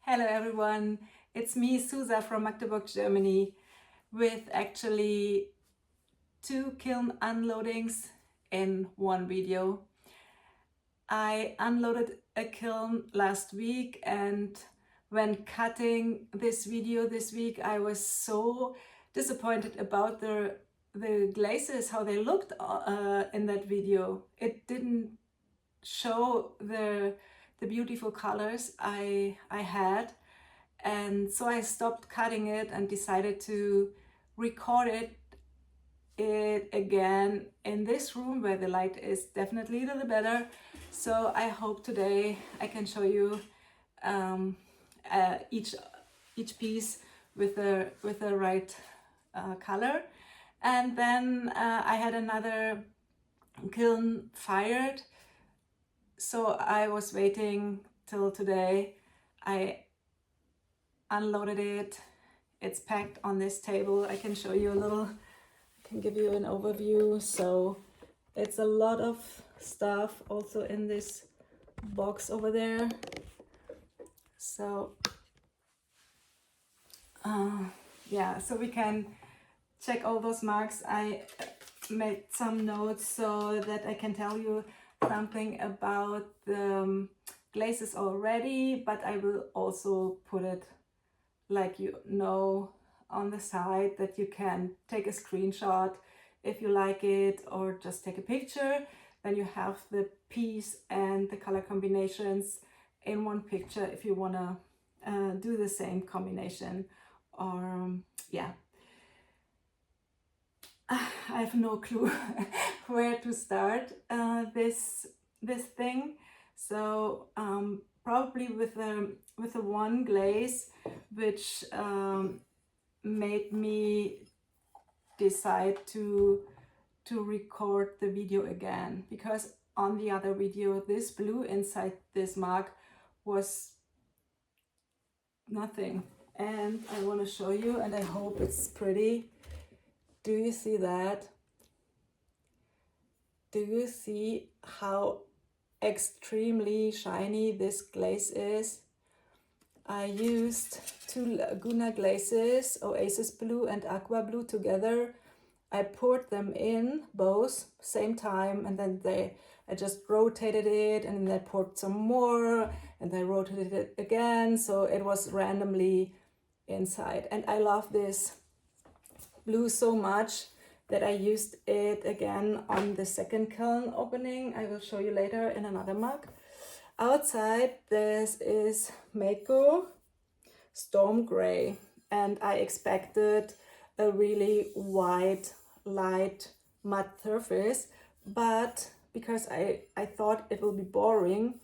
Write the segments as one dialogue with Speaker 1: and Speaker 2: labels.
Speaker 1: Hello everyone, it's me Suza from Magdeburg, Germany, with actually 2 kiln unloadings in one video. I unloaded a kiln last week, and when cutting this video this week I was so disappointed about the glazes, how they looked in that video. It didn't show the beautiful colors I had, and so I stopped cutting it and decided to record it again in this room where the light is definitely a little better. So I hope today I can show you each piece with the right color. And then I had another kiln fired, so I was waiting till today. I unloaded it. It's packed on this table. I can show you a little, I can give you an overview. So it's a lot of stuff also in this box over there. So yeah, so we can check all those marks. I made some notes so that I can tell you something about the glazes already, but I will also put it, like, on the side, that you can take a screenshot if you like it, or just take a picture. Then you have the piece and the color combinations in one picture if you want to do the same combination. Or yeah, I have no clue where to start this thing. So probably with the one glaze which made me decide to record the video again, because on the other video this blue inside this mark was nothing. And I want to show you, and I hope it's pretty. Do you see that? Do you see how extremely shiny this glaze is? I used 2 Laguna glazes, Oasis Blue and Aqua Blue together. I poured them in both same time, and then I just rotated it, and then I poured some more, and I rotated it again, so it was randomly inside. And I love this blue so much that I used it again on the second kiln opening. I will show you later in another mug. Outside this is Mako Storm Gray, and I expected a really white, light matte surface, but because I thought it will be boring,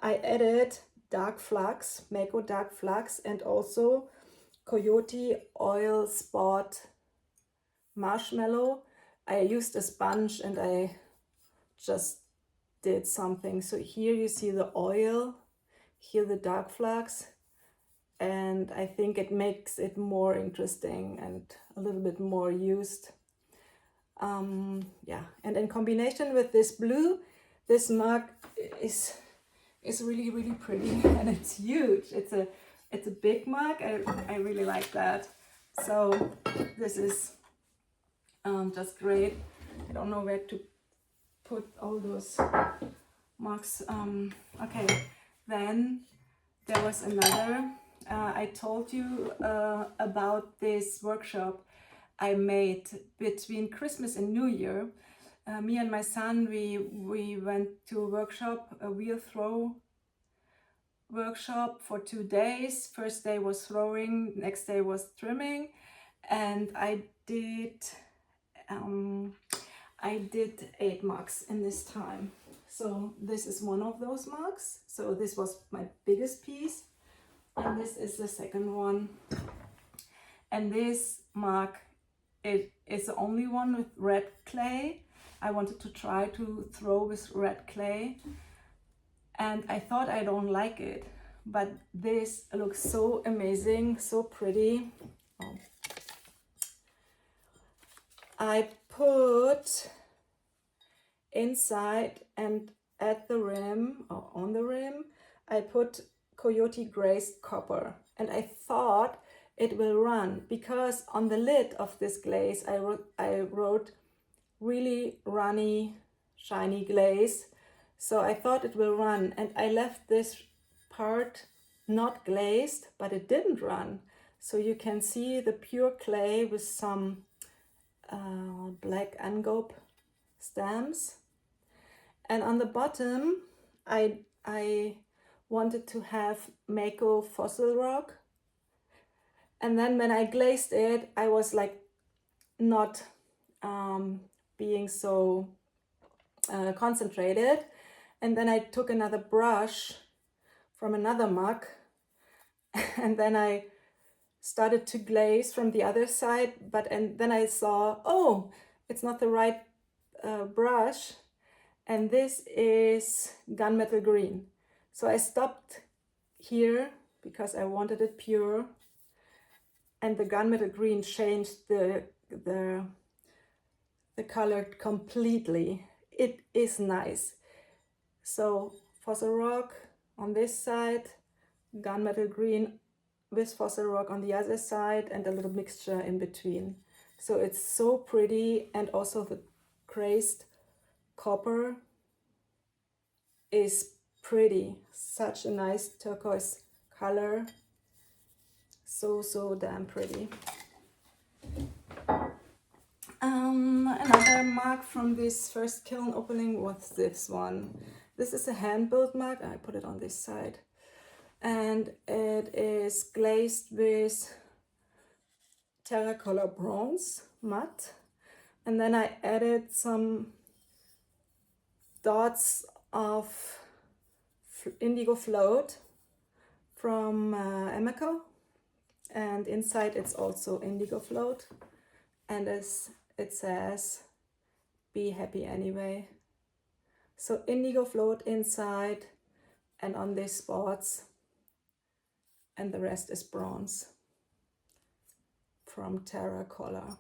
Speaker 1: I added dark flux, Mako dark flux, and also Coyote Oil Spot Marshmallow. I used a sponge and I just did something. So here you see the oil, here the dark flux, and I think it makes it more interesting and a little bit more used. Yeah, and in combination with this blue, this mug is really pretty, and it's huge. It's a big mug. I really like that. So this is just great. I don't know where to put all those marks. Okay, then there was another. I told you about this workshop I made between Christmas and New Year. Me and my son, we went to a workshop, a wheel throw workshop for 2 days. First day was throwing, next day was trimming, and I did 8 mugs in this time. So this is one of those mugs. So this was my biggest piece, and this is the second one. And this mug, it is the only one with red clay. I wanted to try to throw with red clay, and I thought I don't like it, but this looks so amazing, so pretty. Oh. I put inside and at the rim, or on the rim, I put coyote glazed copper, and I thought it will run because on the lid of this glaze I wrote really runny, shiny glaze. So I thought it will run, and I left this part not glazed, but it didn't run. So you can see the pure clay with some black engobe stamps. And on the bottom, I wanted to have Mako fossil rock. And then when I glazed it, I was like not being so concentrated. And then I took another brush from another mug and then I started to glaze from the other side, and then I saw, oh, it's not the right brush, and this is gunmetal green. So I stopped here because I wanted it pure, and the gunmetal green changed the color completely. It is nice. So fossil rock on this side, gunmetal green with fossil rock on the other side, and a little mixture in between. So it's so pretty, and also the crazed copper is pretty. Such a nice turquoise color. So damn pretty. Another mug from this first kiln opening was this one. This is a hand-built mug. I put it on this side. And it is glazed with terracotta bronze matte. And then I added some dots of indigo float from Emiko. And inside it's also indigo float. And as it says, be happy anyway. So indigo float inside and on these spots, and the rest is bronze from terracotta.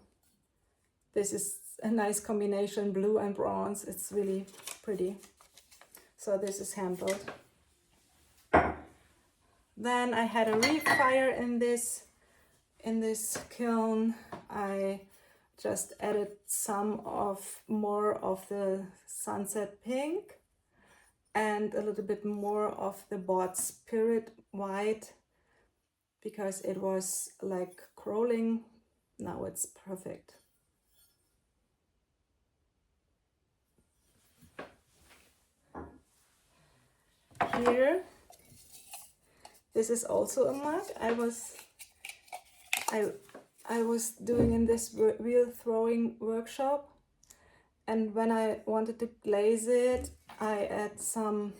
Speaker 1: This is a nice combination, blue and bronze. It's really pretty. So this is Handbuilt. Then I had a refire in this kiln. I just added some more of the sunset pink and a little bit more of the bought spirit white because it was like crawling. Now it's perfect. Here, this is also a mug I was doing in this wheel throwing workshop, and when I wanted to glaze it, I add some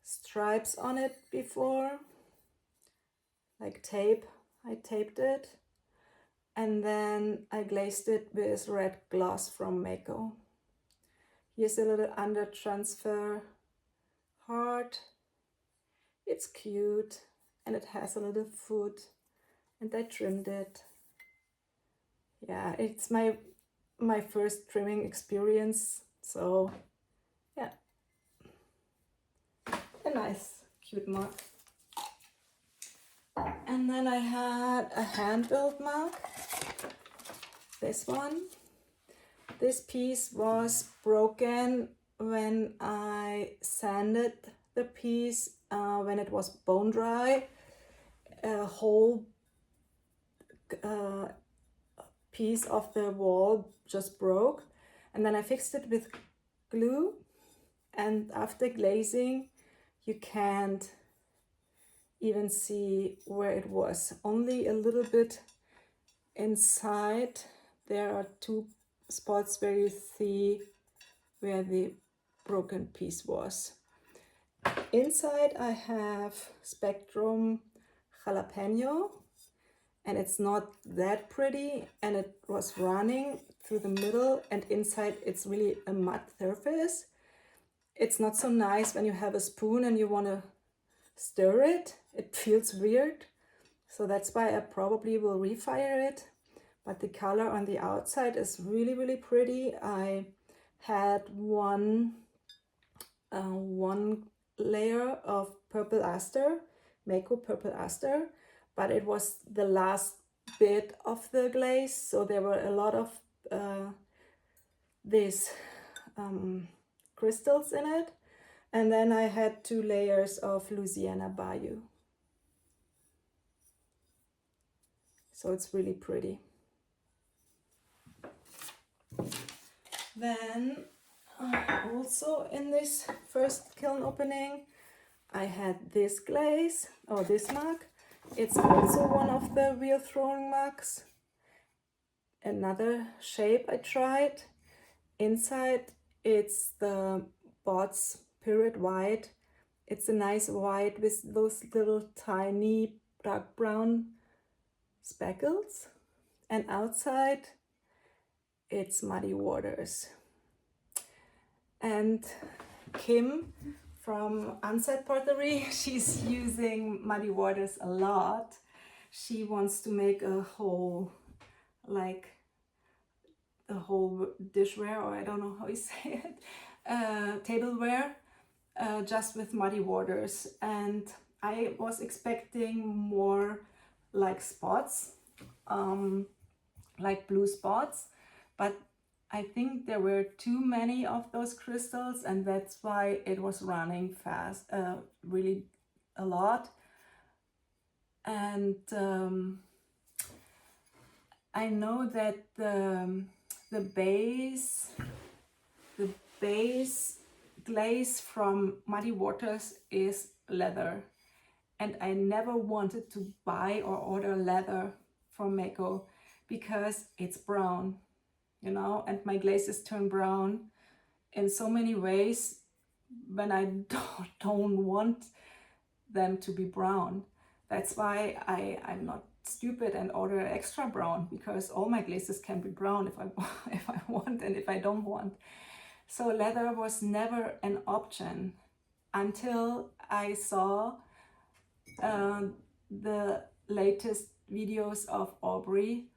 Speaker 1: stripes on it before, like tape. I taped it, and then I glazed it with red gloss from Mako. Here's a little under transfer heart. It's cute, and it has a little foot, and I trimmed it. Yeah, it's my first trimming experience, so yeah, a nice cute mug. And then I had a hand-built mug, this one. This piece was broken when I sanded the piece when it was bone dry. A whole piece of the wall just broke, and then I fixed it with glue, and after glazing you can't even see where it was, only a little bit inside. There are two spots where you see where the broken piece was. Inside I have Spectrum Jalapeno, and it's not that pretty, and it was running through the middle, and inside it's really a matte surface. It's not so nice when you have a spoon and you want to stir it. It feels weird, so that's why I probably will refire it. But the color on the outside is really pretty. I had one layer of purple aster, Mako Purple Aster, but it was the last bit of the glaze, so there were a lot of these crystals in it. And then I had 2 layers of Louisiana Bayou. So it's really pretty. Then also in this first kiln opening, I had this glaze, or this mug. It's also one of the wheel throwing mugs. Another shape I tried. Inside it's the Bots Period White. It's a nice white with those little tiny dark brown speckles. And outside it's Muddy Waters. And Kim from Unset Pottery, she's using Muddy Waters a lot. She wants to make a whole, like the whole dishware, or I don't know how you say it, tableware, just with Muddy Waters. And I was expecting more like spots, like blue spots, but I think there were too many of those crystals, and that's why it was running fast, really a lot. And I know that the base glaze from Muddy Waters is leather, and I never wanted to buy or order leather from Mako because it's brown, you know, and my glazes turn brown in so many ways when I don't want them to be brown. That's why I'm not stupid and order extra brown, because all my glazes can be brown if I want and if I don't want. So leather was never an option until I saw the latest videos of Aubrey.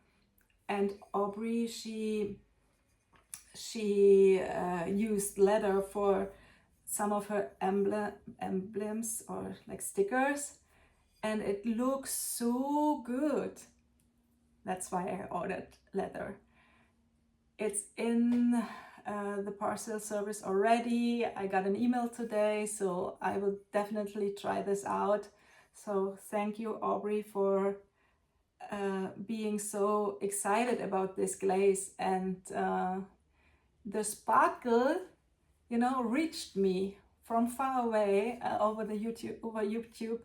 Speaker 1: And Aubrey, she used leather for some of her emblems or like stickers, and it looks so good. That's why I ordered leather. It's in the parcel service already. I got an email today, so I will definitely try this out. So thank you, Aubrey, for being so excited about this glaze. And the sparkle, you know, reached me from far away over YouTube,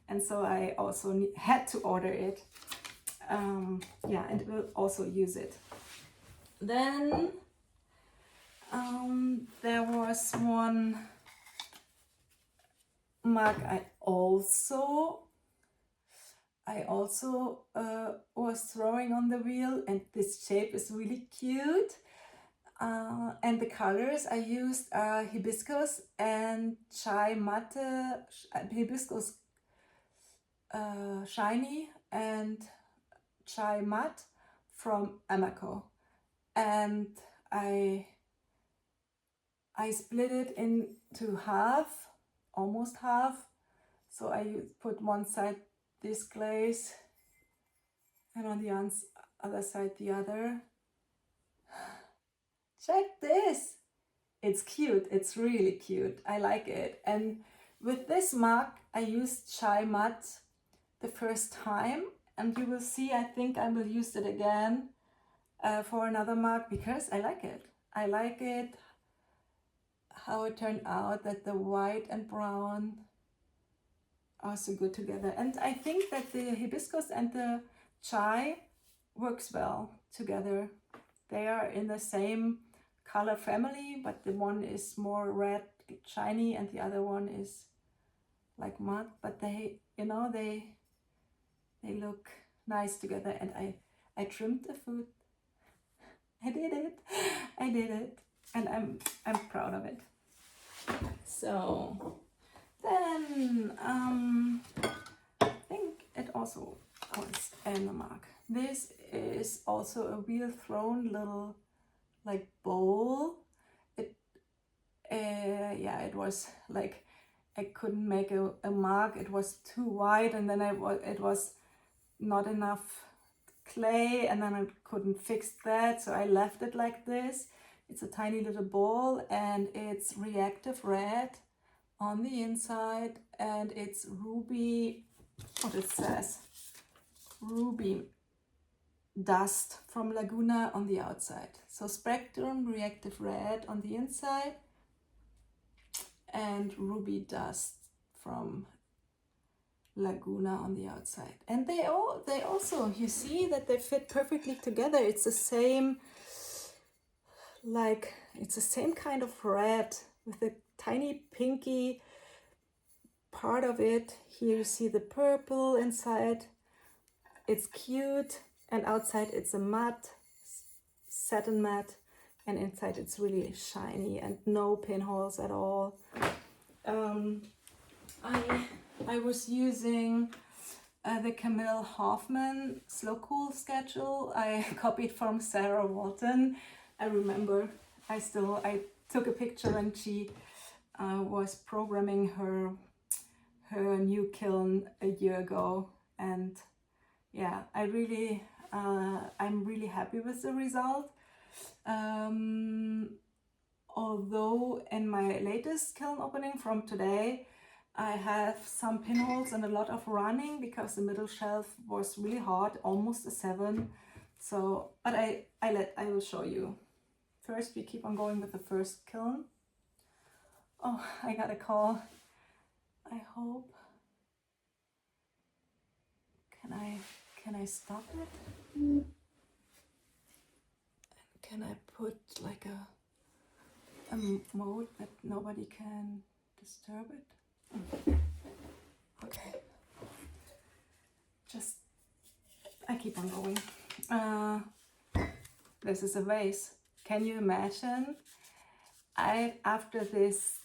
Speaker 1: and so I also had to order it. Yeah, and will also use it. Then there was one mug I also was throwing on the wheel, and this shape is really cute. And the colors I used are hibiscus and chai matte, hibiscus shiny and chai matte from Amaco. And I split it into half, almost half. So I put one side this glaze and on the other side the other. Check this! It's cute, it's really cute. I like it. And with this mug, I used chai matte the first time, and you will see, I think I will use it again for another mug because I like it. I like it how it turned out, that the white and brown are so good together. And I think that the hibiscus and the chai works well together. They are in the same color family, but the one is more red, shiny, and the other one is like mud. But they, you know, they look nice together. And I trimmed the food. I did it, and I'm proud of it. So then I think it also was in the mug. This is also a wheel thrown little like bowl. Yeah, it was like I couldn't make a mark. It was too wide, and then it was not enough clay, and then I couldn't fix that, so I left it like this. It's a tiny little ball, and it's reactive red on the inside, and it's ruby, what it says, ruby dust from Laguna on the outside. So spectrum reactive red on the inside and ruby dust from Laguna on the outside. And they also, you see that they fit perfectly together. It's the same, like, it's the same kind of red with a tiny pinky part of it. Here you see the purple inside. It's cute, and outside it's a matte, satin matte, and inside it's really shiny and no pinholes at all. I was using the Camille Hoffman slow cool schedule. I copied from Sarah Walton. I remember I took a picture when she was programming her new kiln a year ago, and yeah, I'm really happy with the result. Although in my latest kiln opening from today, I have some pinholes and a lot of running because the middle shelf was really hard, almost a 7. So, but I will show you. First, we keep on going with the first kiln. Oh, I got a call. I hope. Can I stop it? Can I put like a mode that nobody can disturb it? Okay. I keep on going. This is a vase. Can you imagine? After this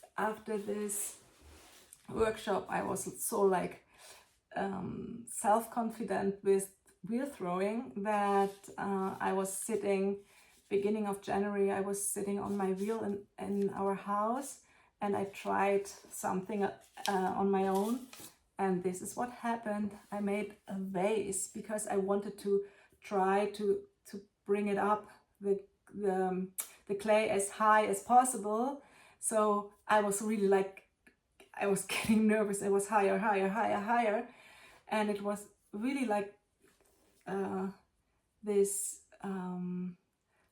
Speaker 1: workshop, I was so like self-confident with wheel throwing that I was sitting, beginning of January, I was sitting on my wheel in our house, and I tried something on my own, and this is what happened. I made a vase because I wanted to try to bring it up, the clay as high as possible. So I was really like, I was getting nervous. It was higher, and it was really like this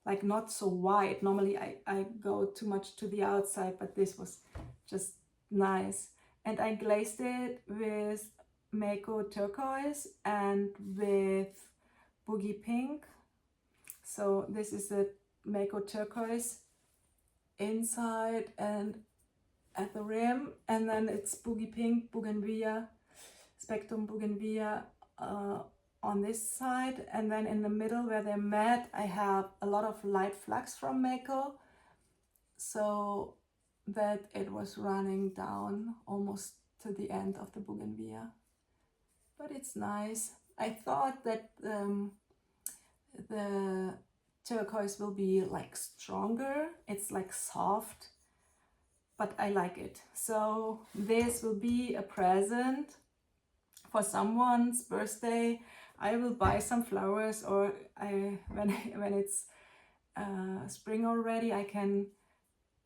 Speaker 1: like not so wide. Normally I go too much to the outside, but this was just nice. And I glazed it with Mako turquoise and with boogie pink. So this is the Mako turquoise inside and at the rim, and then it's boogie pink, bougainvillea, spectrum bougainvillea on this side, and then in the middle where they're matte, I have a lot of light flux from Mako, so that it was running down almost to the end of the bougainvillea. But it's nice. I thought that the turquoise will be like stronger. It's like soft, but I like it. So this will be a present for someone's birthday. I will buy some flowers, or when it's spring already, I can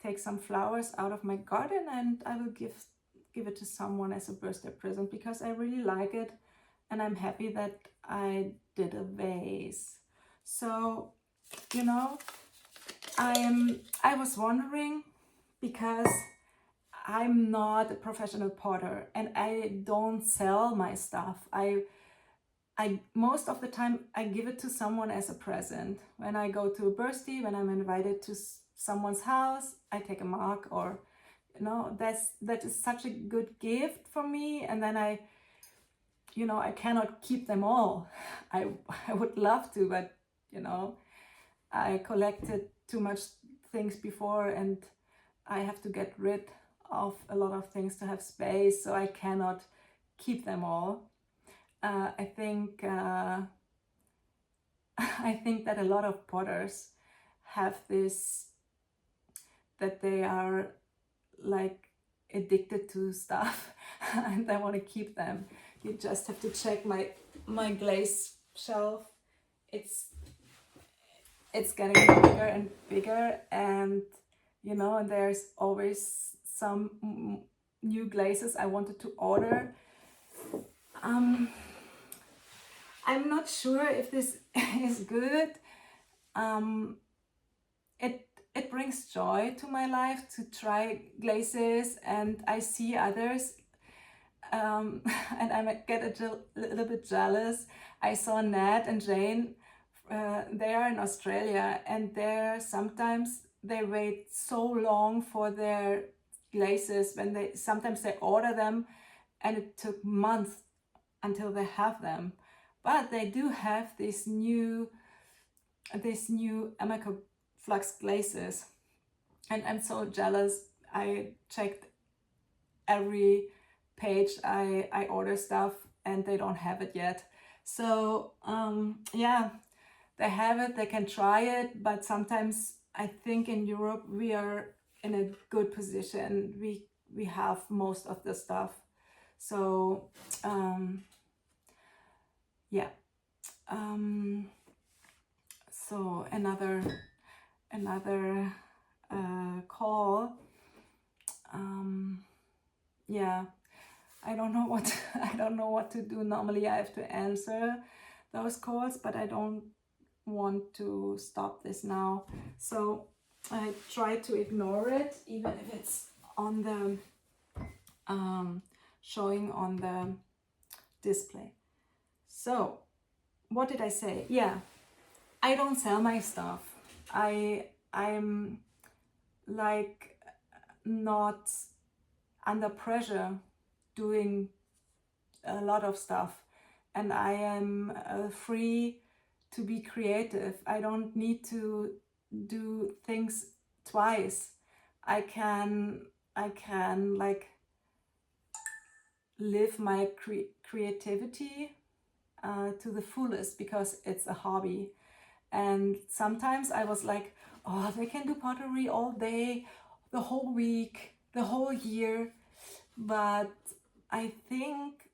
Speaker 1: take some flowers out of my garden and I will give it to someone as a birthday present because I really like it, and I'm happy that I did a vase. So, you know, I was wondering, because I'm not a professional potter and I don't sell my stuff. I most of the time I give it to someone as a present. When I go to a birthday, when I'm invited to someone's house, I take a mug, or you know, that is such a good gift for me. And then I cannot keep them all. I would love to, but you know, I collected too much things before and I have to get rid of a lot of things to have space, so I cannot keep them all. I think that a lot of potters have this, that they are like addicted to stuff and I want to keep them. You just have to check my glaze shelf. It's getting bigger and bigger, and you know, and there's always some new glazes I wanted to order. I'm not sure if this is good. It brings joy to my life to try glazes, and I see others, and I get a little bit jealous. I saw Nat and Jane. They are in Australia, and sometimes they wait so long for their glazes when sometimes they order them, and it took months until they have them. But they do have this new Amico Flux glazes, and I'm so jealous. I checked every page I order stuff, and they don't have it yet. So yeah, they have it, they can try it, but sometimes I think in Europe we are in a good position. We have most of the stuff. So yeah. So another call. Yeah, I don't know what to do. Normally I have to answer those calls, but I don't want to stop this now. So I try to ignore it, even if it's on the showing on the display. So what did I say? Yeah, I don't sell my stuff. I'm like not under pressure doing a lot of stuff, and I am free to be creative. I don't need to do things twice. I can like live my creativity to the fullest, because it's a hobby. And sometimes I was like, oh, they can do pottery all day, the whole week, the whole year. But I think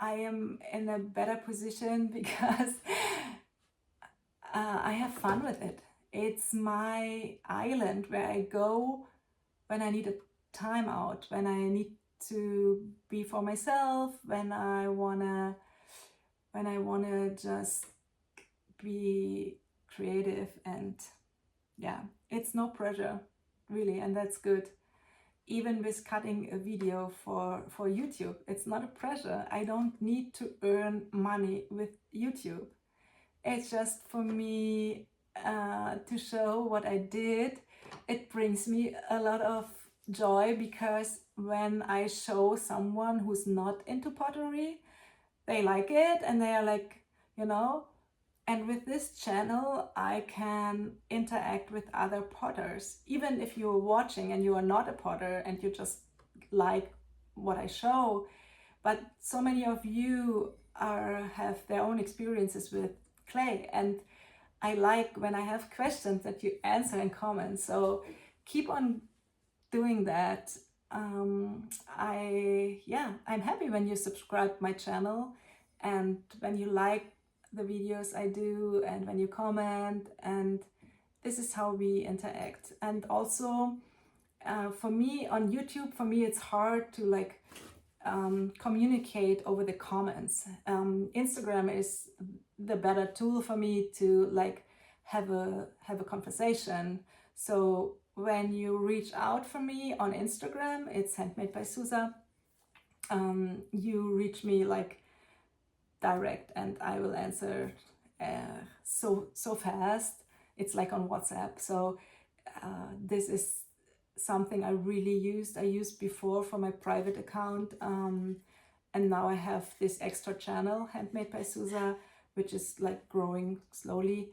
Speaker 1: I am in a better position because I have fun with it. It's my island where I go when I need a time out, when I need to be for myself, when I wanna just be creative. And yeah, it's no pressure really, and that's good. Even with cutting a video for YouTube, it's not a pressure. I don't need to earn money with YouTube. It's just for me to show what I did. It brings me a lot of joy, because when I show someone who's not into pottery, they like it and they are like, you know. And with this channel, I can interact with other potters. Even if you're watching and you are not a potter and you just like what I show, but so many of you have their own experiences with clay, and I like when I have questions that you answer in comments. So keep on doing that. I'm happy when you subscribe my channel, and when you like the videos I do, and when you comment, and this is how we interact. And also for me on YouTube, it's hard to like communicate over the comments. Instagram is the better tool for me to like have a conversation. So when you reach out for me on Instagram, it's Handmade by Suza. You reach me like direct, and I will answer so fast. It's like on WhatsApp. So this is something I really used before for my private account, and now I have this extra channel, Handmade by Suza, which is like growing slowly.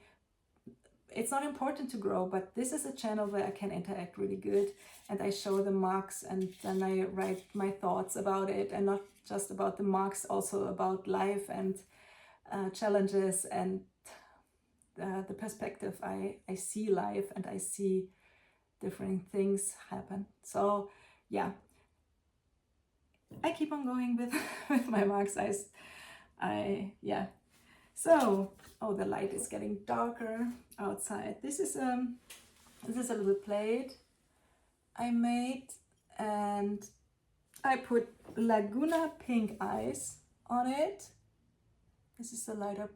Speaker 1: It's not important to grow, but this is a channel where I can interact really good, and I show the marks, and then I write my thoughts about it, and not just about the marks, also about life and challenges and the perspective I see life, and I see different things happen. So yeah, I keep on going with with my marks. Yeah. So, oh, the light is getting darker outside. This is a little plate I made, and I put Laguna pink ice on it. This is the lighter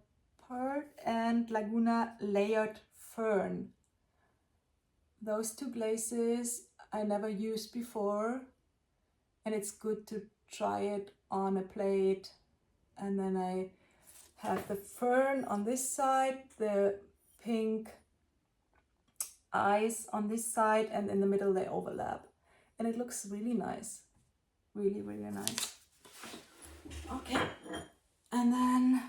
Speaker 1: part, and Laguna layered fern. Those two glazes I never used before, and it's good to try it on a plate. And then I have the fern on this side, the pink ice on this side, and in the middle they overlap. And it looks really nice. Really, really nice. Okay. And then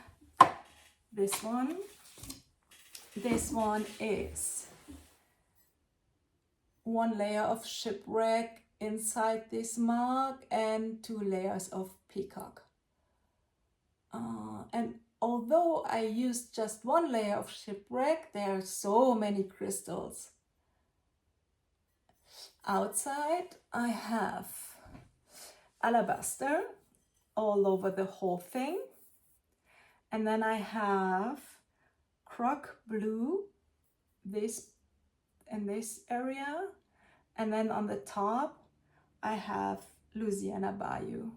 Speaker 1: this one. This one is one layer of shipwreck inside this mark and 2 layers of peacock. And although I used just 1 layer of shipwreck, there are so many crystals. Outside I have alabaster all over the whole thing. And then I have croc blue, this in this area. And then on the top, I have Louisiana Bayou.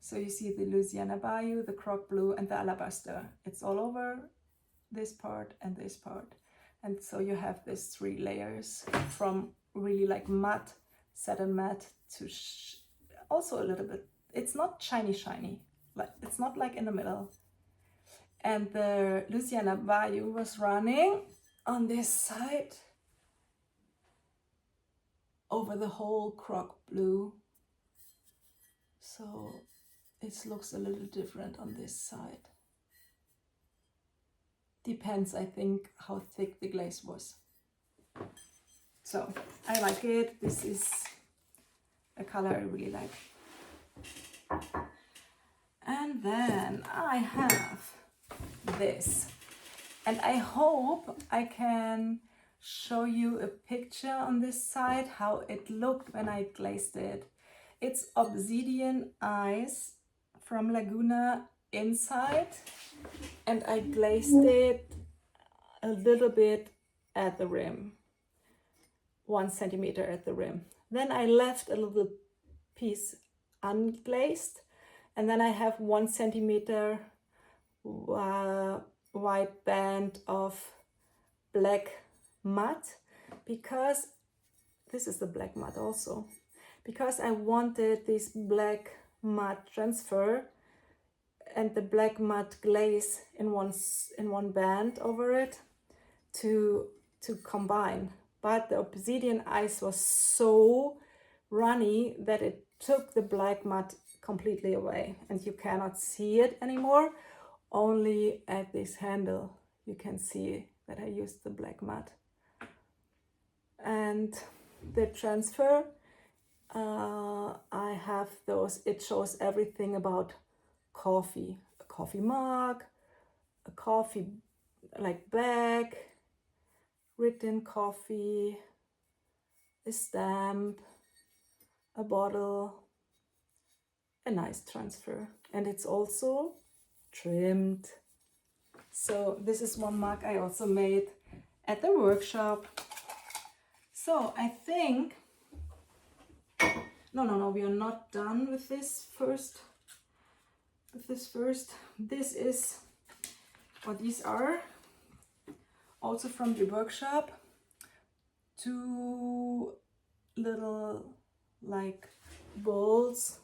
Speaker 1: So you see the Louisiana Bayou, the croc blue, and the alabaster. It's all over this part and this part. And so you have these 3 layers from really like matte, satin matte to also a little bit. It's not shiny, like it's not like in the middle. And the Louisiana Bayou was running on this side over the whole croc blue. So it looks a little different on this side. Depends, I think, how thick the glaze was. So I like it. This is a color I really like. And then I have this. And I hope I can show you a picture on this side how it looked when I glazed it. It's obsidian ice from Laguna inside, and I glazed it a little bit at the rim, 1 centimeter at the rim. Then I left a little piece unglazed, and then I have 1 centimeter white band of black mud, because this is the black mud also, because I wanted this black mud transfer and the black mud glaze in one band over it to combine. But the obsidian ice was so runny that it took the black mud completely away, and you cannot see it anymore. Only at this handle you can see that I used the black mud. And the transfer, I have those, it shows everything about coffee, a coffee mug, a coffee like bag, written coffee, a stamp, a bottle, a nice transfer. And it's also trimmed. So this is one mug I also made at the workshop. So I think, no, we are not done with this first. This is what these are, also from the workshop. 2 little like bowls,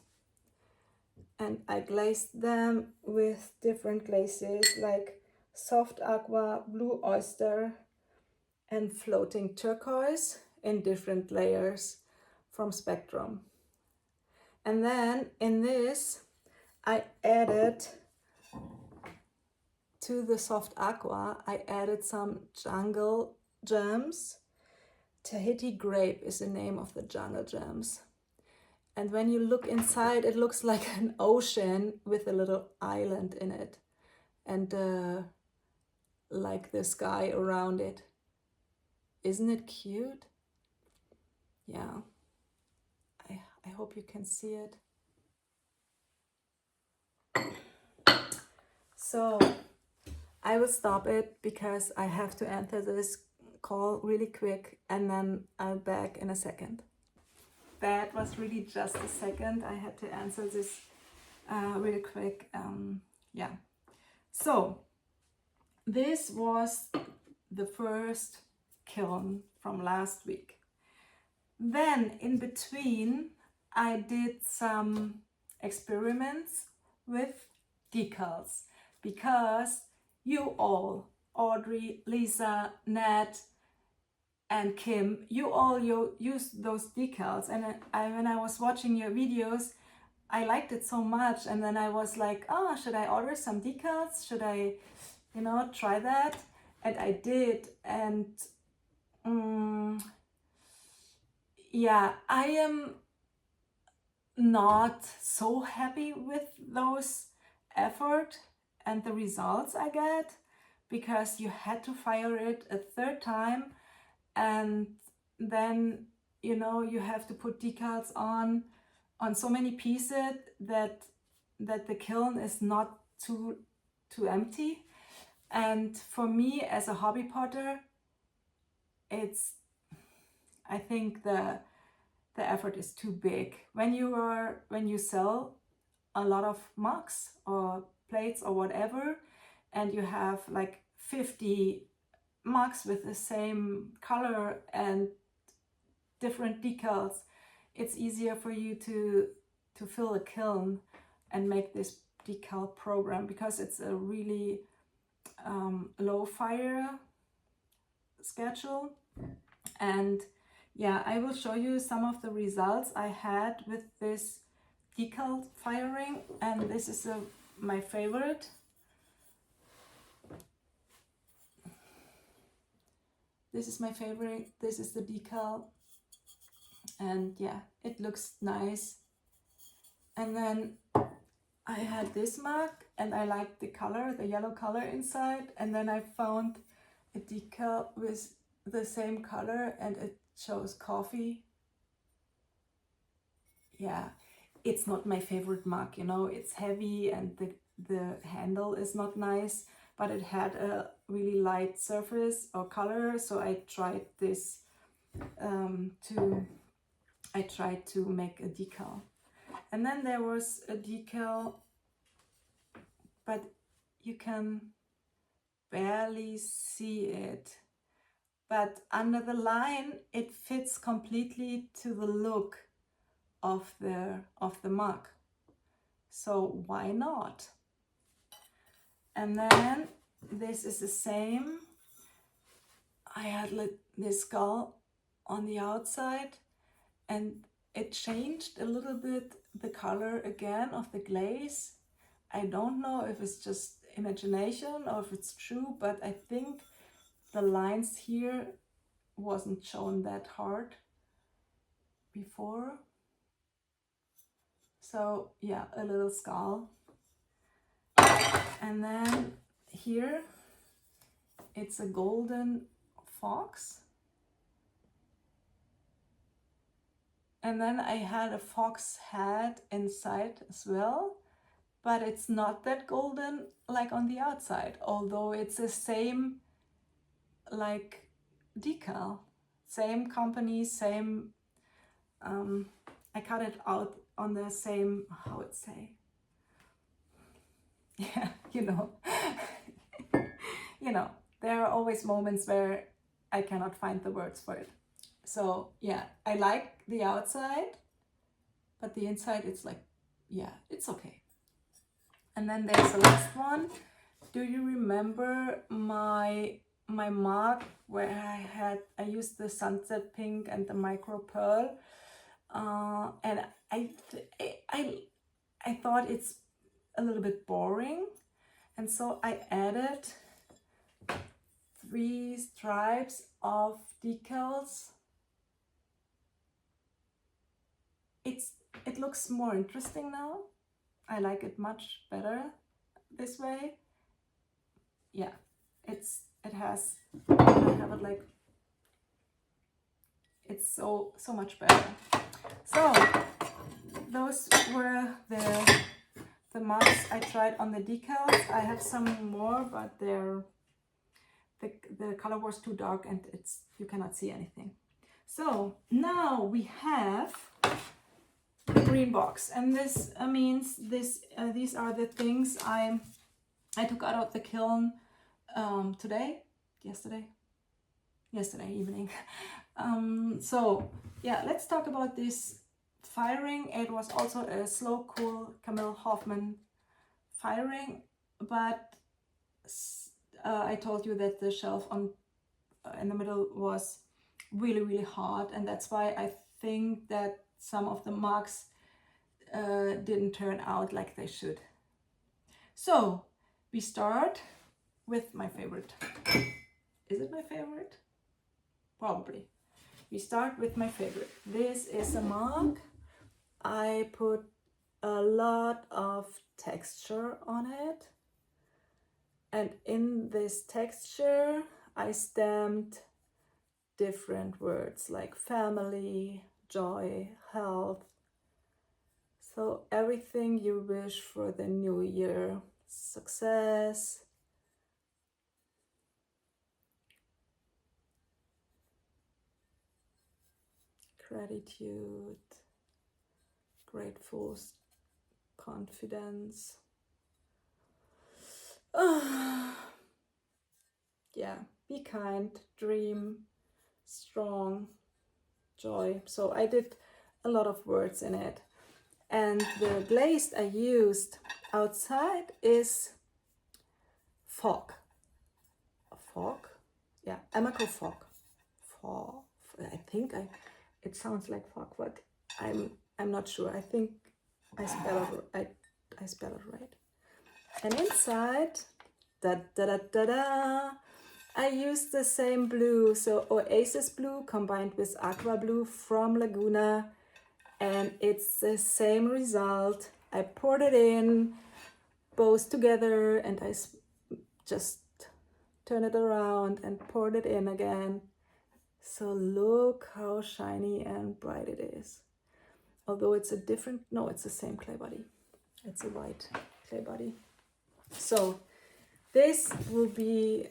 Speaker 1: and I glazed them with different glazes like soft aqua, blue oyster, and floating turquoise in different layers from Spectrum. And then in this I added, to the soft aqua, I added some jungle gems. Tahiti grape is the name of the jungle gems. And when you look inside, it looks like an ocean with a little island in it, and like the sky around it. Isn't it cute? Yeah, I hope you can see it. So I will stop it because I have to enter this call really quick, and then I'll back in a second. That was really just a second. I had to answer this really quick. Yeah. So this was the first kiln from last week. Then in between, I did some experiments with decals because you all, Audrey, Lisa, Nat, and Kim, you all use those decals. And when I was watching your videos, I liked it so much. And then I was like, oh, should I order some decals? Should I, try that? And I did. And yeah, I am not so happy with those effort and the results I get, because you had to fire it a third time, and then you have to put decals on so many pieces that the kiln is not too empty. And for me as a hobby potter, I think the effort is too big. When you sell a lot of mugs or plates or whatever, and you have like 50 mugs with the same color and different decals, it's easier for you to fill a kiln and make this decal program, because it's a really low fire schedule. And yeah, I will show you some of the results I had with this decal firing, and this is my favorite. This is my favorite. This is the decal, and yeah, it looks nice. And then I had this mug, and I liked the color, the yellow color inside, and then I found a decal with the same color, and it shows coffee. Yeah, it's not my favorite mug, it's heavy, and the handle is not nice, but it had a really light surface or color, so I tried this to make a decal. And then there was a decal, but you can barely see it, but under the line it fits completely to the look of the mug, so why not? And then this is the same. I had this skull on the outside, and it changed a little bit the color again of the glaze. I don't know if it's just imagination or if it's true, but I think the lines here wasn't shown that hard before. So yeah, a little skull. And then here it's a golden fox. And then I had a fox head inside as well, but it's not that golden like on the outside, although it's the same like decal, same company, same I cut it out on the same, how it say, yeah, there are always moments where I cannot find the words for it. So yeah, I like the outside, but the inside it's like, yeah, it's okay. And then there's the last one. Do you remember my mug where I used the sunset pink and the micro pearl, and I thought it's a little bit boring, and so I added 3 stripes of decals. It looks more interesting now. I like it much better this way. Yeah, I have it like, it's so much better. So those were the the marks I tried on the decals. I have some more, but the color was too dark and you cannot see anything. So now we have the green box, and this means these are the things I took out of the kiln yesterday evening. So yeah, let's talk about this firing. It was also a slow cool Camille Hoffman firing, but I told you that the shelf in the middle was really hard, and that's why I think that some of the marks didn't turn out like they should. So we start with my favorite. Is it my favorite? Probably. We start with my favorite. This is a mark. I put a lot of texture on it, and in this texture I stamped different words like family, joy, health. So everything you wish for the new year: success, gratitude, grateful, confidence. Yeah, be kind, dream, strong, joy. So I did a lot of words in it. And the glaze I used outside is fog. Fog? Yeah, Amaco fog. Fog. I think it sounds like fog, but I'm not sure. I think I spell it right. And inside, I used the same blue, so Oasis blue combined with aqua blue from Laguna, and it's the same result. I poured it in both together, and I just turned it around and poured it in again. So look how shiny and bright it is. Although it's it's the same clay body. It's a white clay body. So this will be,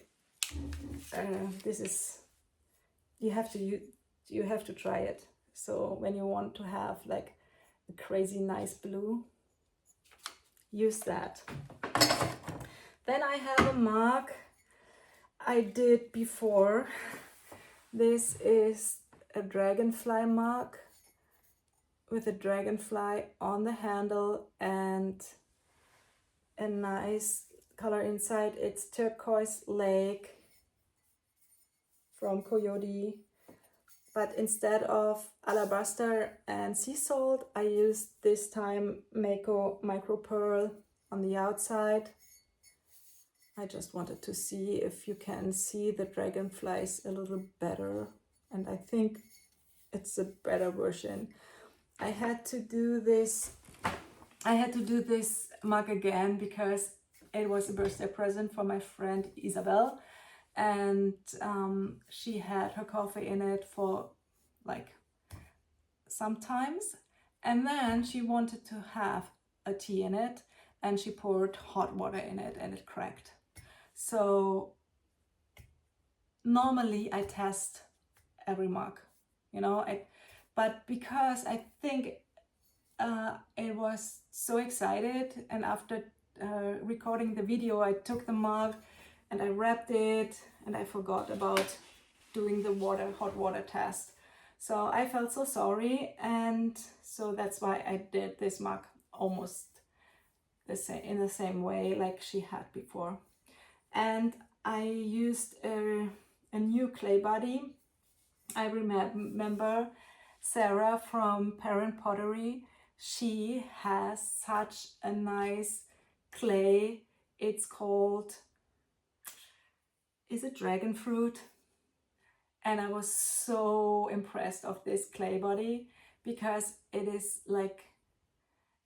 Speaker 1: you have to try it. So when you want to have like a crazy nice blue, use that. Then I have a mark I did before. This is a dragonfly mark with a dragonfly on the handle and a nice color inside. It's turquoise lake from Coyote, but instead of alabaster and sea salt, I used this time Mako micro pearl on the outside. I just wanted to see if you can see the dragonflies a little better, and I think it's a better version. I had to do this mug again because it was a birthday present for my friend Isabel, and she had her coffee in it for like sometimes, and then she wanted to have a tea in it, and she poured hot water in it and it cracked. So normally I test every mug, but because I think I was so excited, and after recording the video, I took the mug and I wrapped it, and I forgot about doing the hot water test. So I felt so sorry, and so that's why I did this mug almost in the same way like she had before. And I used a new clay body. I remember Sarah from Parent Pottery. She has such a nice clay. It's called, is it dragon fruit? And I was so impressed of this clay body because it is like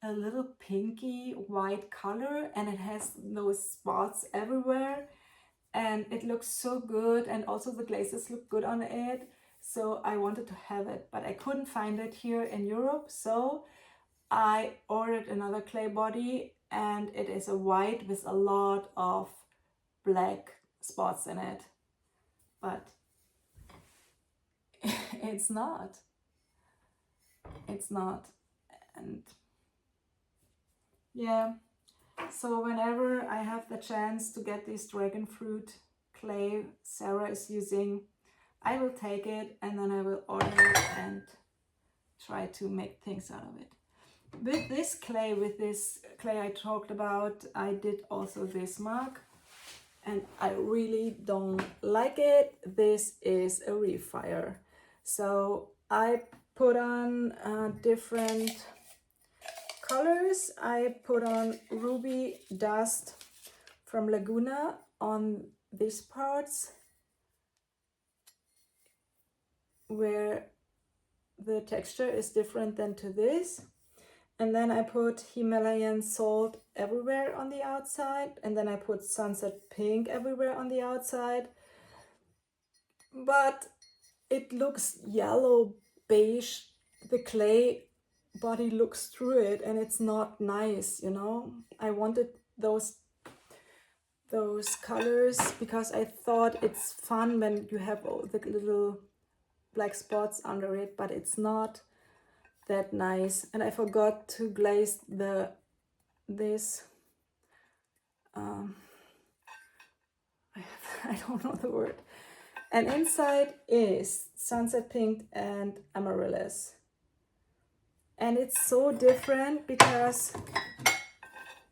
Speaker 1: a little pinky white color, and it has those spots everywhere, and it looks so good, and also the glazes look good on it. So I wanted to have it, but I couldn't find it here in Europe, so I ordered another clay body, and it is a white with a lot of black spots in it, but it's not. It's not. And yeah, so whenever I have the chance to get this dragon fruit clay Sarah is using, I will take it and then I will order it and try to make things out of it. With this clay I talked about, I did also this mug, and I really don't like it. This is a Refire. So I put on different colors. I put on ruby dust from Laguna on these parts where the texture is different than to this. And then I put Himalayan salt everywhere on the outside. And then I put sunset pink everywhere on the outside. But it looks yellow beige. The clay body looks through it and it's not nice, you know. I wanted those colors because I thought it's fun when you have all the little black spots under it, but it's not that nice. And I forgot to glaze this I don't know the word. And inside is sunset pink and amaryllis. And it's so different because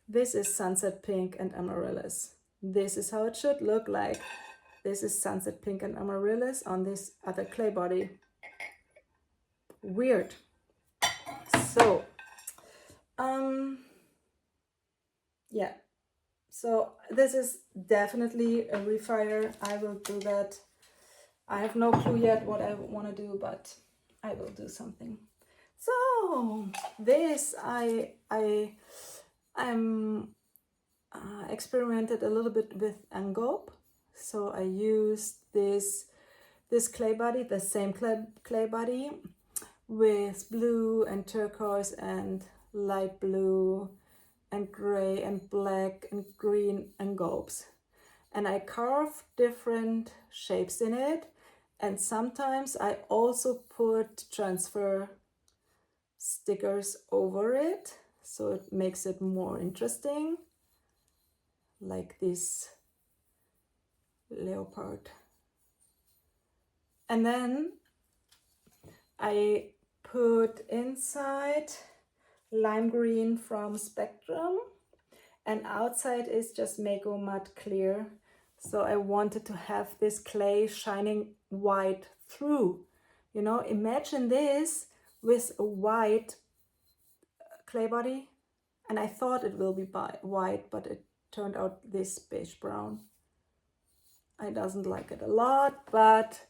Speaker 1: this is sunset pink and amaryllis. This is how it should look like. This is sunset pink and amaryllis on this other clay body. Weird. So, yeah. So this is definitely a refire. I will do that. I have no clue yet what I want to do, but I will do something. So this I'm experimented a little bit with engobe. So I used this clay body, the same clay body, with blue and turquoise and light blue and gray and black and green engobes. And I carve different shapes in it. And sometimes I also put transfer stickers over it, so it makes it more interesting, like this leopard. And then I put inside lime green from Spectrum, and outside is just Mako matte clear. So I wanted to have this clay shining white through. You know, imagine this with a white clay body, and I thought it will be white, but it turned out this beige brown. I doesn't like it a lot, but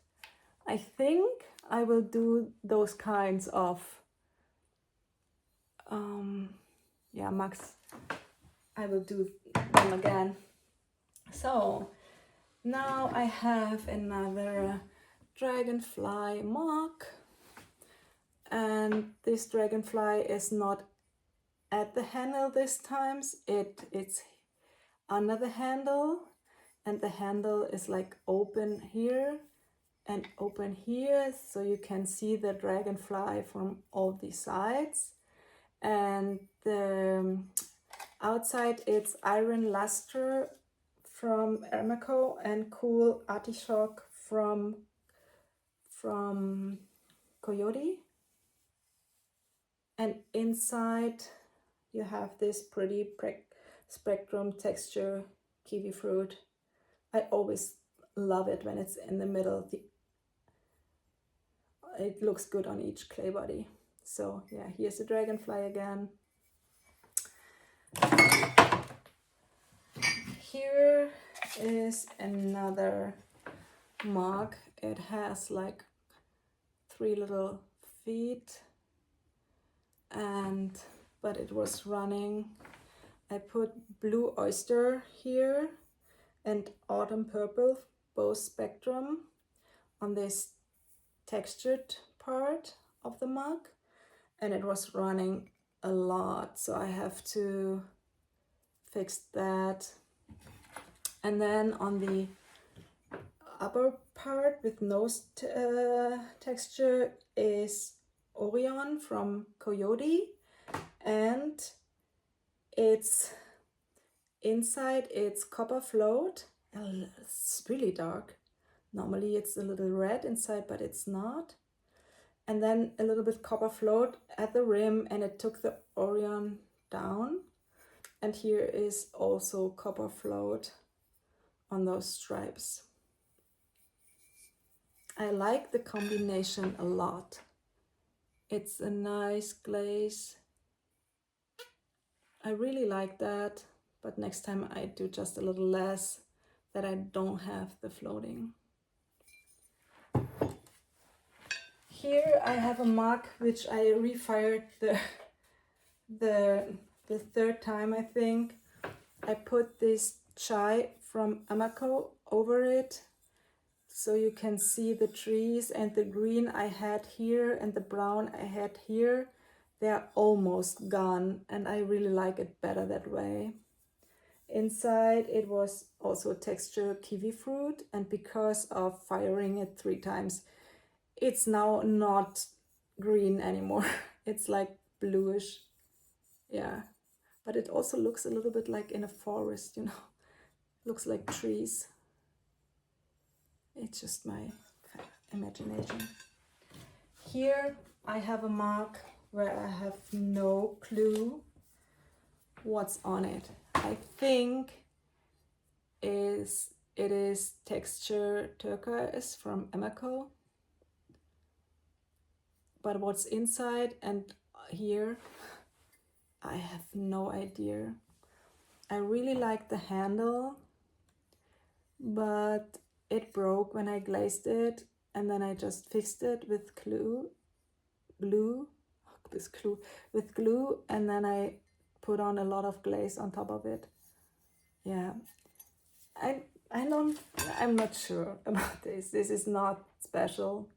Speaker 1: I think I will do those kinds of mugs. I will do them again. So now I have another dragonfly mug, and this dragonfly is not at the handle this time. It's under the handle, and the handle is like open here and open here, so you can see the dragonfly from all the sides. And the outside it's Iron Luster from Ermaco and Cool Artichoke from Coyote. And inside you have this pretty Spectrum texture kiwi fruit. I always love it when it's in the middle. It looks good on each clay body. So yeah, here's the dragonfly again. Here is another mug. It has like 3 little feet, but it was running. I put blue oyster here and autumn purple, both Spectrum, on this textured part of the mug, and it was running a lot, so I have to fixed that. And then on the upper part with no texture is Orion from Coyote, and it's inside it's copper float. It's really dark. Normally it's a little red inside, but it's not. And then a little bit copper float at the rim, and it took the Orion down. And here is also copper float on those stripes. I like the combination a lot. It's a nice glaze. I really like that, but next time I do just a little less, that I don't have the floating. Here I have a mug which I refired the third time, I think. I put this chai from Amako over it, so you can see the trees, and the green I had here and the brown I had here, they're almost gone, and I really like it better that way. Inside it was also texture kiwi fruit, and because of firing it 3 times, it's now not green anymore. It's like bluish. Yeah, but it also looks a little bit like in a forest, you know. Looks like trees. It's just my imagination. Here I have a mug where I have no clue what's on it. I think it is texture turquoise from Emako, but what's inside and here, I have no idea. I really like the handle, but it broke when I glazed it, and then I just fixed it with glue, and then I put on a lot of glaze on top of it. Yeah, I'm not sure about this. This is not special.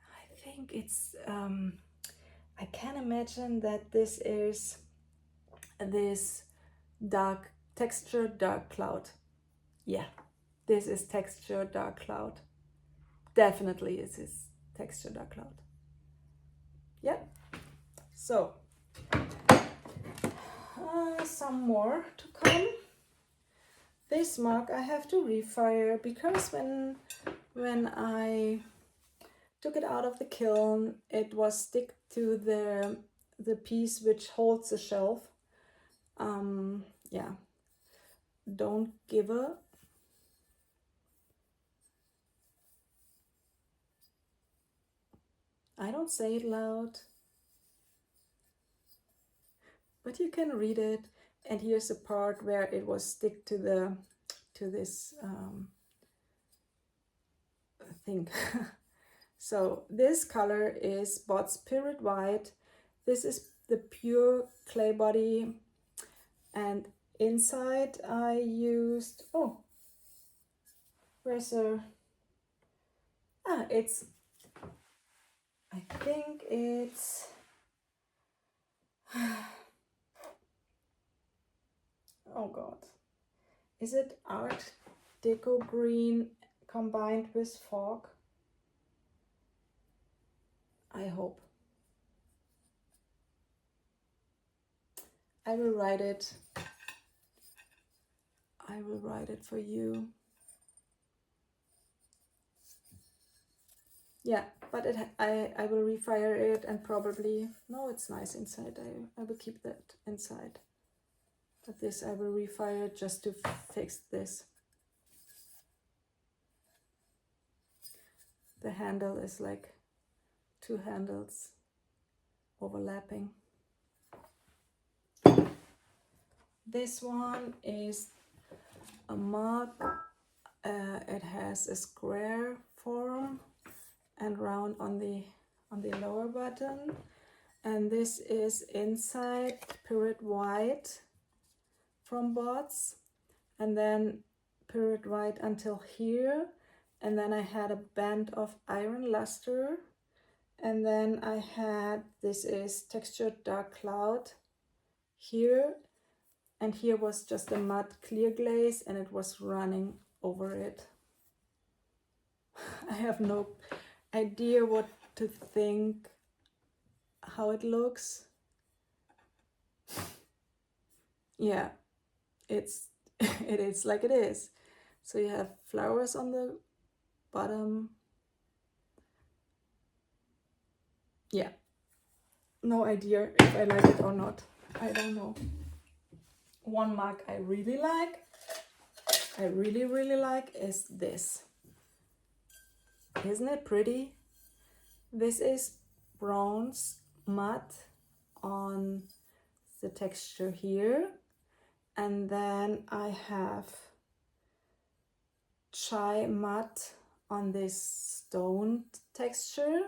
Speaker 1: I think it's I can imagine that this is this dark texture dark cloud. Yeah, this is texture dark cloud. Definitely it is texture dark cloud. Yeah, so some more to come. This mug I have to refire because when I took it out of the kiln, it was stick to the piece which holds the shelf. Yeah, don't give a. I don't say it loud, but you can read it. And here's a part where it was stick to this thing. So this color is Bot Spirit White. This is the pure clay body, and inside I used, where's it's, I think it's oh god, is it Art Deco Green combined with fog? I hope. I will write it for you. Yeah, but I will refire it, and probably, no, it's nice inside. I will keep that inside. But this I will refire it just to fix this. The handle is like 2 handles overlapping. This one is a mug. It has a square form and round on the lower button, and this is inside Spirit White from Bots, and then Spirit White until here, and then I had a band of iron luster, and then I had, this is textured dark cloud here, and here was just a matte clear glaze and it was running over it. I have no idea what to think, how it looks. Yeah, it is like it is. So you have flowers on the bottom. Yeah, no idea if I like it or not. I don't know. One mug I really like, I really like, is this. Isn't it pretty? This is bronze matte on the texture here, and then I have chai matte on this stone texture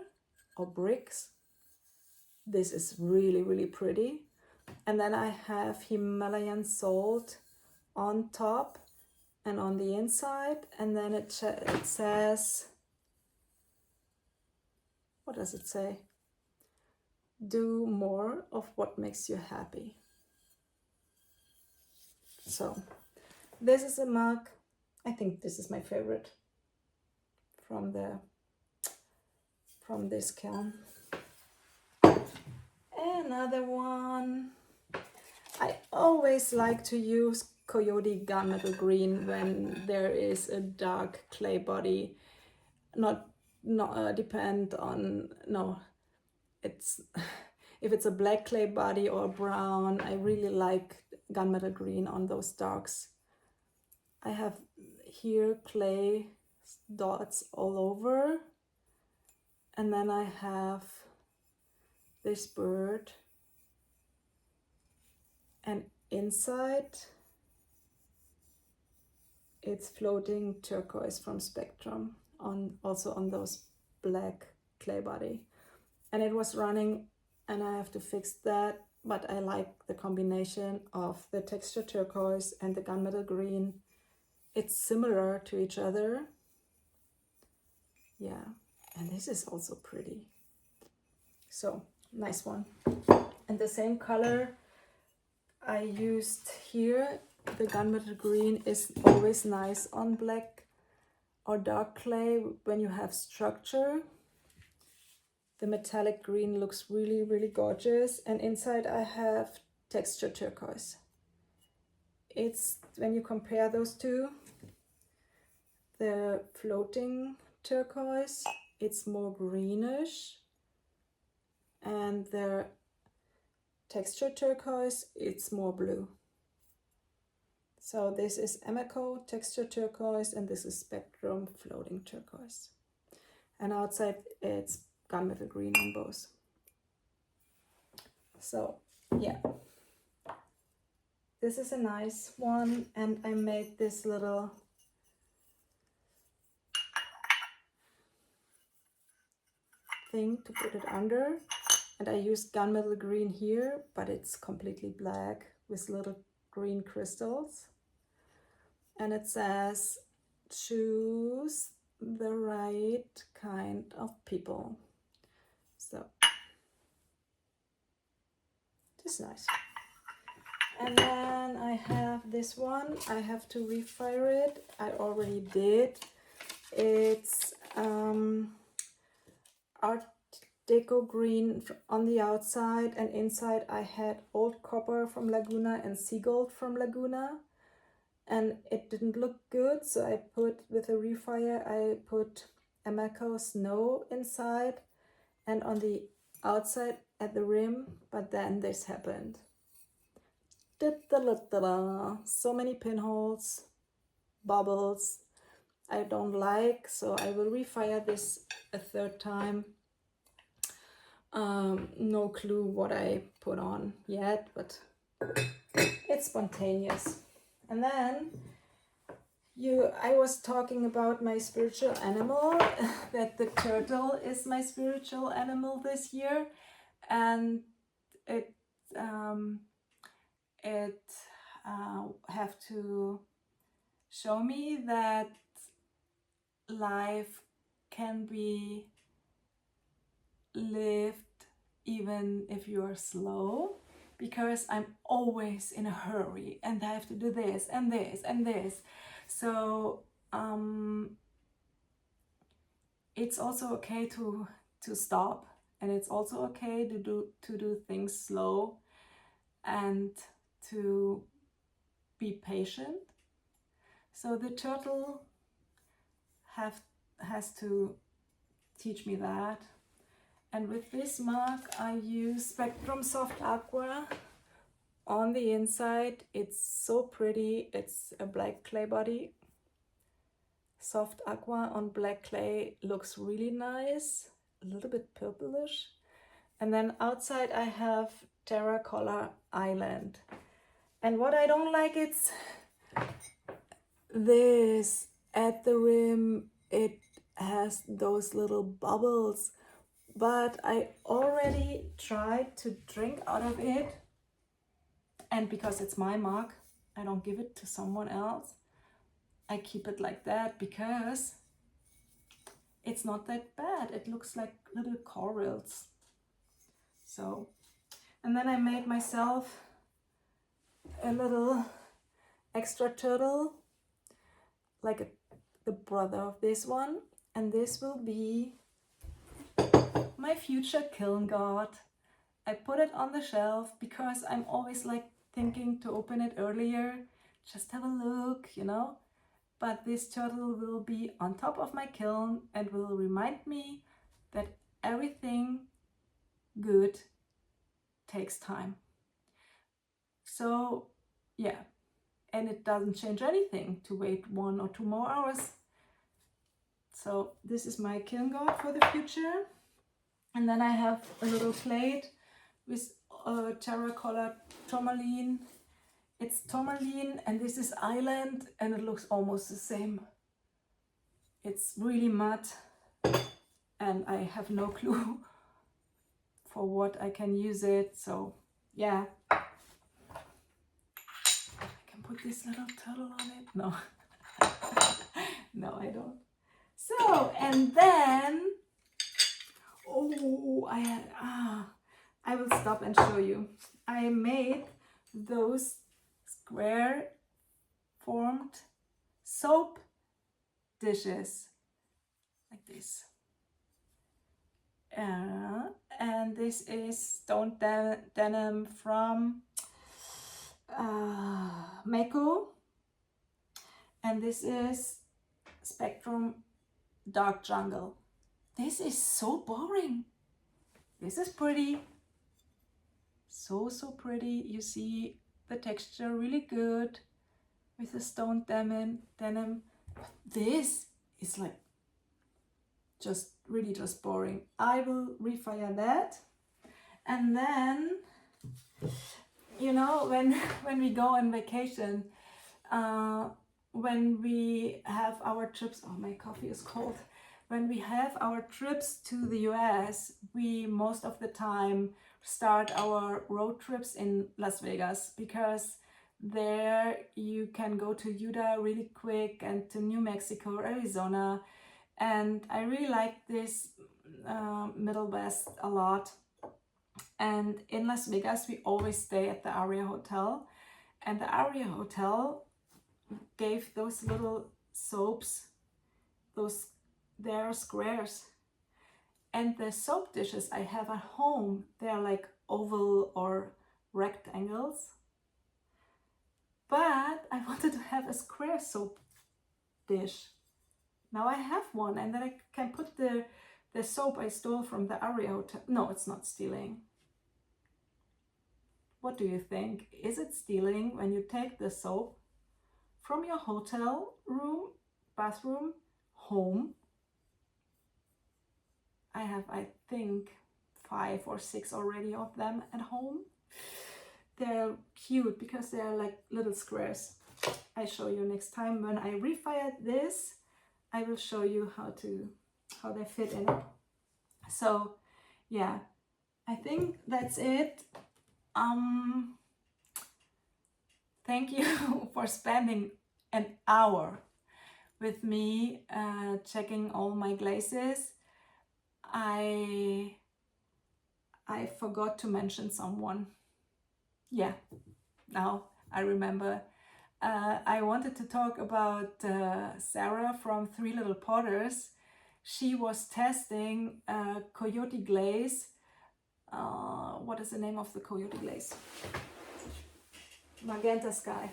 Speaker 1: or bricks. This is really pretty. And then I have Himalayan salt on top and on the inside, and then it says, what does it say? Do more of what makes you happy. So this is a mug. I think this is my favorite from this kiln. Another one. I always like to use Coyote Gunmetal Green when there is a dark clay body. Not depend on, no, it's if it's a black clay body or brown, I really like gunmetal green on those darks. I have here clay dots all over, and then I have this bird, and inside it's floating turquoise from Spectrum also on those black clay body, and it was running, and I have to fix that, but I like the combination of the texture turquoise and the gunmetal green. It's similar to each other. Yeah, and this is also pretty. So nice one. And the same color I used here, the gunmetal green, is always nice on black or dark clay when you have structure. The metallic green looks really gorgeous, and inside I have texture turquoise. It's, when you compare those two, the floating turquoise, it's more greenish, and the texture turquoise, it's more blue. So this is Emeco texture turquoise, and this is Spectrum floating turquoise. And outside it's gunmetal green on both. So yeah, this is a nice one, and I made this little thing to put it under, and I used gunmetal green here, but it's completely black with little green crystals, and it says choose the right kind of people. So this is nice. And then I have this one. I have to refire it. I already did. It's Art Deco green on the outside, and inside I had old copper from Laguna and sea gold from Laguna, and it didn't look good, so I put, with a refire, I put Ameco Snow inside and on the outside at the rim, but then this happened. So many pinholes, bubbles, I don't like, so I will refire this a third time. No clue what I put on yet, but it's spontaneous. And then I was talking about my spiritual animal, that the turtle is my spiritual animal this year, and it have to show me that life can be lived even if you're slow, because I'm always in a hurry and I have to do this and this and this. So it's also okay to stop, and it's also okay to do things slow and to be patient. So the turtle has to teach me that. And with this mug I use Spectrum Soft Aqua on the inside. It's so pretty. It's a black clay body. Soft aqua on black clay looks really nice, a little bit purplish. And then outside I have Terracotta Island. And what I don't like, it's this at the rim, it has those little bubbles, but I already tried to drink out of it, and because it's my mug, I don't give it to someone else. I keep it like that because it's not that bad. It looks like little corals. So, and then I made myself a little extra turtle, like the brother of this one, and this will be my future kiln god. I put it on the shelf because I'm always like thinking to open it earlier, just have a look, you know. But this turtle will be on top of my kiln and will remind me that everything good takes time. So yeah, and it doesn't change anything to wait 1 or 2 more hours. So this is my kiln god for the future. And then I have a little plate with terracotta tourmaline. It's tourmaline and this is island, and it looks almost the same. It's really matte and I have no clue for what I can use it. So yeah, I can put this little turtle on it. No, no, I don't. So, and then, oh, I will stop and show you. I made those square formed soap dishes like this. And this is stone denim from Mako, and this is Spectrum Dark Jungle. This is so boring. This is pretty, so pretty. You see the texture really good with the stone denim. This is like just really just boring. I will refire that. And then, you know, when we go on vacation, when we have our trips, oh, my coffee is cold. When we have our trips to the US, we most of the time start our road trips in Las Vegas, because there you can go to Utah really quick and to New Mexico, Arizona. And I really like this Middle West a lot. And in Las Vegas, we always stay at the Aria Hotel. And the Aria Hotel gave those little soaps, they're squares. And the soap dishes I have at home, they're like oval or rectangles. But I wanted to have a square soap dish. Now I have one, and then I can put the soap I stole from the Aria Hotel. No, it's not stealing. What do you think? Is it stealing when you take the soap from your hotel room, bathroom, home? I have, I think, 5 or 6 already of them at home. They're cute because they're like little squares. I show you next time when I refire this. I will show you how they fit in. So yeah, I think that's it. Thank you for spending an hour with me checking all my glazes. I forgot to mention someone. yeah, now I remember. I wanted to talk about Sarah from Three Little Potters. She was testing Coyote Glaze. What is the name of the Coyote Glaze? Magenta Sky.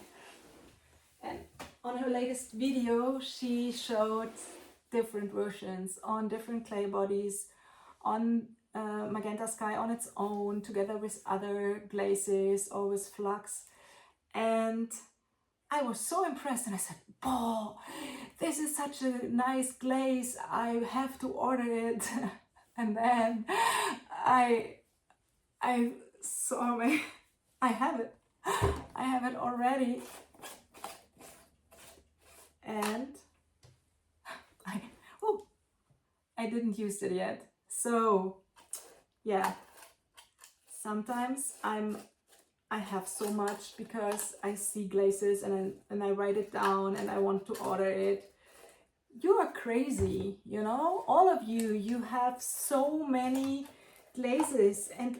Speaker 1: And on her latest video, she showed different versions on different clay bodies, on Magenta Sky on its own, together with other glazes or with flux. And I was so impressed, and I said, "Oh, this is such a nice glaze, I have to order it." And then I saw me, I have it already. And I didn't use it yet. So yeah, sometimes I have so much because I see glazes and I write it down and I want to order it. You are crazy, you know, all of you have so many glazes, and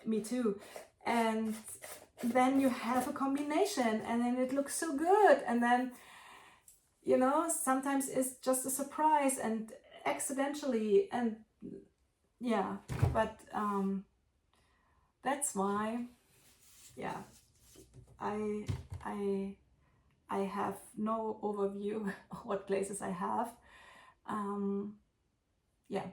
Speaker 1: me too. And then you have a combination and then it looks so good, and then, you know, sometimes it's just a surprise and accidentally, and yeah, but that's why, yeah, I have no overview of what glazes I have. Yeah,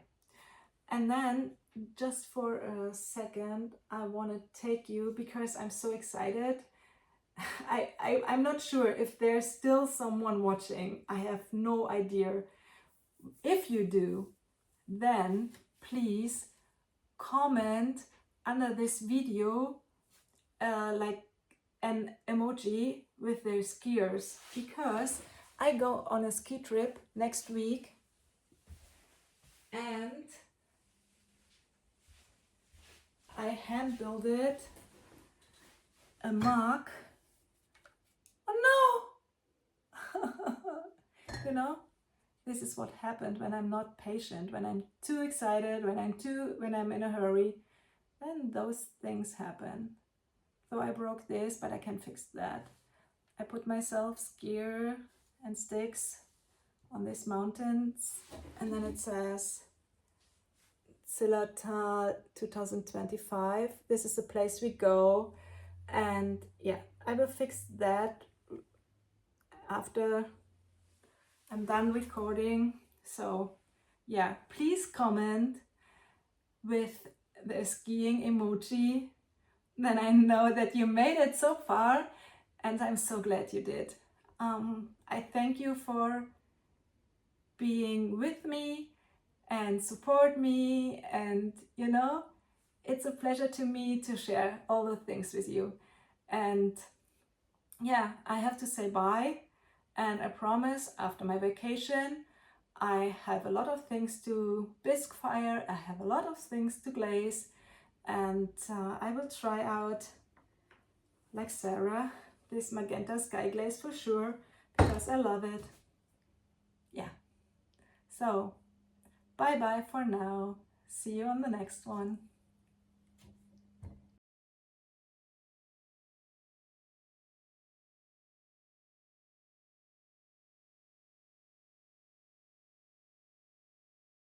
Speaker 1: and then just for a second I want to take you, because I'm so excited. I'm not sure if there's still someone watching. I have no idea. If you do, then please comment under this video like an emoji with their skiers, because I go on a ski trip next week and I hand builded a mug. Oh no! You know, this is what happened when I'm not patient, when I'm too excited, when I'm in a hurry, then those things happen. So I broke this, but I can fix that. I put myself skier and sticks on these mountains, and then it says Zillertal 2025. This is the place we go, and yeah, I will fix that after I'm done recording. So yeah, please comment with the skiing emoji, then I know that you made it so far, and I'm so glad you did. I thank you for being with me and support me, and you know, it's a pleasure to me to share all the things with you. And yeah, I have to say bye, and I promise after my vacation I have a lot of things to bisque fire, I have a lot of things to glaze, and I will try out, like Sarah, this Magenta Sky Glaze for sure, because I love it. Yeah, so bye bye for now, see you on the next one.